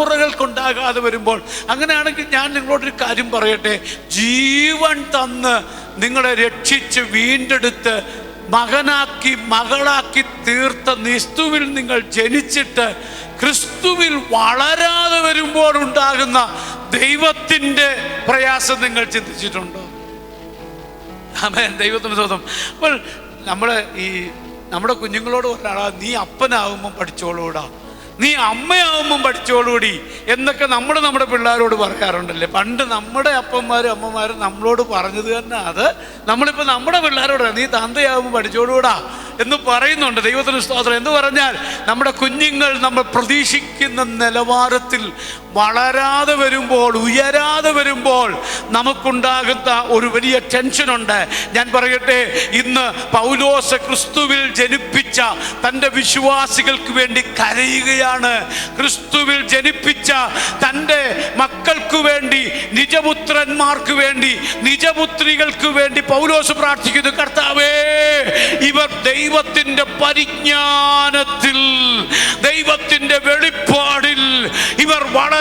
തലമുറകൾക്കുണ്ടാകാതെ വരുമ്പോൾ, അങ്ങനെയാണെങ്കിൽ ഞാൻ നിങ്ങളോടൊരു കാര്യം പറയട്ടെ. ജീവൻ തന്ന് നിങ്ങളെ രക്ഷിച്ച് വീണ്ടെടുത്ത് മകനാക്കി മകളാക്കി തീർത്ത ക്രിസ്തുവിൽ നിങ്ങൾ ജനിച്ചിട്ട് ക്രിസ്തുവിൽ വളരാതെ വരുമ്പോൾ ഉണ്ടാകുന്ന ദൈവത്തിൻ്റെ പ്രയാസം നിങ്ങൾ ചിന്തിച്ചിട്ടുണ്ടോ? ആമേൻ, ദൈവത്തിന് സ്തോത്രം. അപ്പോൾ നമ്മുടെ കുഞ്ഞുങ്ങളോട് പറഞ്ഞാടാ, നീ അപ്പനാകുമ്പം പഠിച്ചോളൂടാ, നീ അമ്മയാവുമ്പം പഠിച്ചോളൂടി എന്നൊക്കെ നമ്മുടെ പിള്ളേരോട് പറയാറുണ്ടല്ലേ. പണ്ട് നമ്മുടെ അപ്പന്മാരും അമ്മമാരും നമ്മളോട് പറഞ്ഞത് തന്നെ അത് നമ്മളിപ്പോൾ നമ്മുടെ പിള്ളേരോട് നീ തന്തയാവുമ്പോൾ പഠിച്ചോളൂടാ എന്ന് പറയുന്നുണ്ട്. ദൈവത്തിന് സ്തോത്രം. എന്ന് പറഞ്ഞാൽ നമ്മുടെ കുഞ്ഞുങ്ങൾ നമ്മൾ പ്രതീക്ഷിക്കുന്ന നിലവാരത്തിൽ വളരാതെ വരുമ്പോൾ, ഉയരാതെ വരുമ്പോൾ നമുക്കുണ്ടാകുന്ന ഒരു വലിയ ടെൻഷനുണ്ട്. ഞാൻ പറയട്ടെ, ഇന്ന് പൗലോസ് ക്രിസ്തുവിൽ ജനിപ്പിച്ച തൻ്റെ വിശ്വാസികൾക്ക് വേണ്ടി കരയുകയാണ്. ക്രിസ്തുവിൽ ജനിപ്പിച്ച തൻ്റെ മക്കൾക്ക് വേണ്ടി, നിജപുത്രന്മാർക്ക് വേണ്ടി, നിജപുത്രികൾക്ക് വേണ്ടി പൗലോസ് പ്രാർത്ഥിക്കുന്നു. കർത്താവേ, ഇവർ ദൈവത്തിൻ്റെ പരിജ്ഞാനത്തിൽ, ദൈവത്തിൻ്റെ വെളിപ്പാടിൽ ഇവർ വളരാതെ